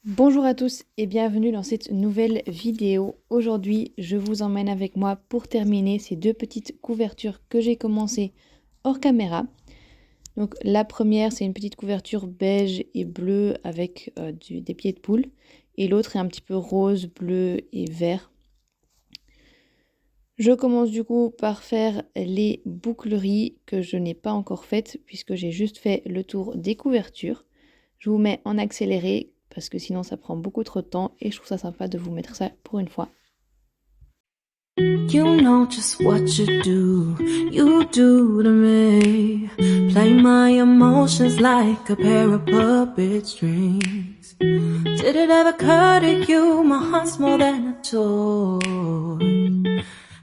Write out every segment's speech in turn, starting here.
Bonjour à tous et bienvenue dans cette nouvelle vidéo. Aujourd'hui, je vous emmène avec moi pour terminer ces deux petites couvertures que j'ai commencé hors caméra. Donc la première, c'est une petite couverture beige et bleue avec des pieds de poule. Et l'autre est un petit peu rose, bleu et vert. Je commence du coup par faire les boucleries que je n'ai pas encore faites puisque j'ai juste fait le tour des couvertures. Je vous mets en accéléré parce que sinon ça prend beaucoup trop de temps et je trouve ça sympa de vous mettre ça pour une fois. You know just what you do to me. Play my emotions like a pair of puppet strings. Did it ever occur to you my heart's more than a toy?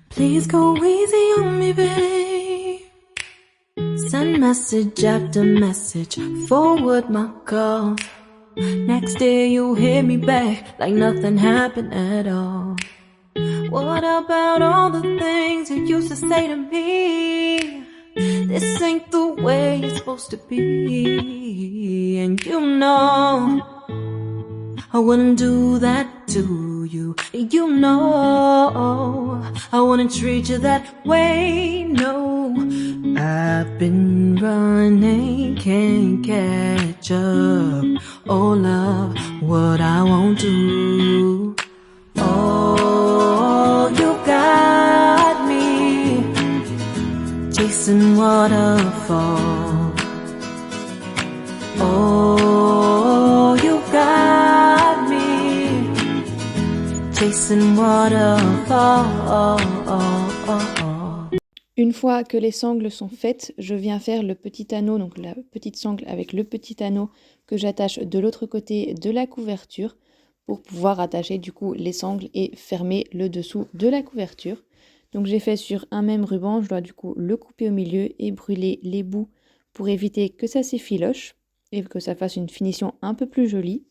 Please go easy on me, babe. Send message after message, forward my calls. Next day you hit me back like nothing happened at all. What about all the things you used to say to me? This ain't the way it's supposed to be. And you know I wouldn't do that to you. You know I wouldn't treat you that way. No, I've been running, can't catch up. Oh love, what I won't do. Oh, you got me chasing waterfall. Oh, you got me chasing waterfall. Une fois que les sangles sont faites, je viens faire le petit anneau, donc la petite sangle avec le petit anneau que j'attache de l'autre côté de la couverture pour pouvoir attacher du coup les sangles et fermer le dessous de la couverture. Donc j'ai fait sur un même ruban, je dois du coup le couper au milieu et brûler les bouts pour éviter que ça s'effiloche et que ça fasse une finition un peu plus jolie.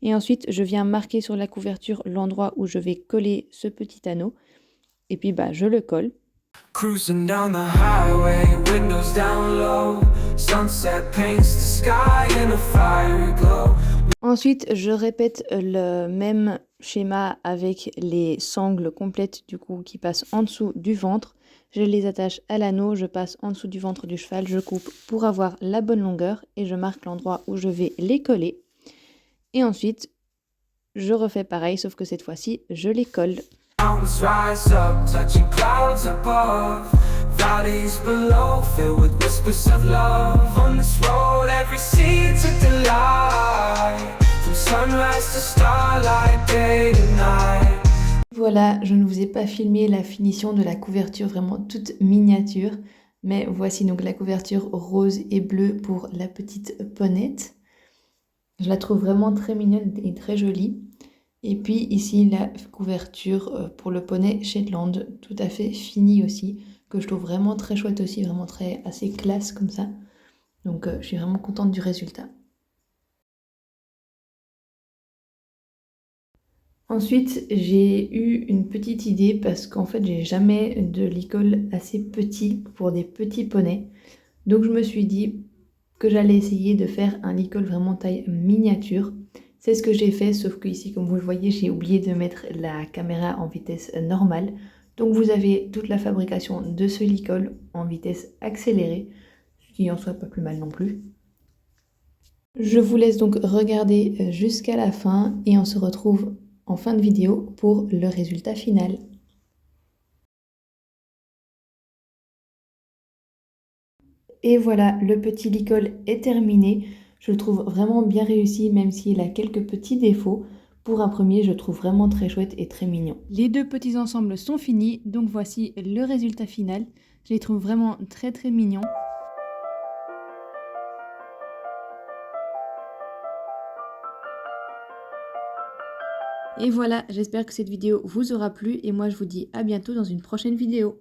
Et ensuite, je viens marquer sur la couverture l'endroit où je vais coller ce petit anneau et puis je le colle. Cruising down the highway, windows down low. Sunset paints the sky in a fiery glow. Ensuite, je répète le même schéma avec les sangles complètes du coup qui passent en dessous du ventre. Je les attache à l'anneau, je passe en dessous du ventre du cheval, je coupe pour avoir la bonne longueur et je marque l'endroit où je vais les coller. Et ensuite, je refais pareil, sauf que cette fois-ci, je les colle. Mountains rise up, touching clouds above. Valleys below, filled with whispers of love. On this road, every seed's a delight. From sunrise to starlight, day to night. Voilà, je ne vous ai pas filmé la finition de la couverture vraiment toute miniature, mais voici donc la couverture rose et bleue pour la petite ponette. Je la trouve vraiment très mignonne et très jolie. Et puis ici la couverture pour le poney Shetland, tout à fait finie aussi, que je trouve vraiment très chouette aussi, vraiment très assez classe comme ça. Donc je suis vraiment contente du résultat. Ensuite, j'ai eu une petite idée parce qu'en fait, j'ai jamais de licol assez petit pour des petits poneys. Donc je me suis dit que j'allais essayer de faire un licol vraiment taille miniature. C'est ce que j'ai fait, sauf que ici, comme vous le voyez, j'ai oublié de mettre la caméra en vitesse normale. Donc vous avez toute la fabrication de ce licol en vitesse accélérée, ce qui en soit pas plus mal non plus. Je vous laisse donc regarder jusqu'à la fin et on se retrouve en fin de vidéo pour le résultat final. Et voilà, le petit licol est terminé. Je le trouve vraiment bien réussi, même s'il a quelques petits défauts. Pour un premier, je trouve vraiment très chouette et très mignon. Les deux petits ensembles sont finis, donc voici le résultat final. Je les trouve vraiment très très mignons. Et voilà, j'espère que cette vidéo vous aura plu et moi je vous dis à bientôt dans une prochaine vidéo.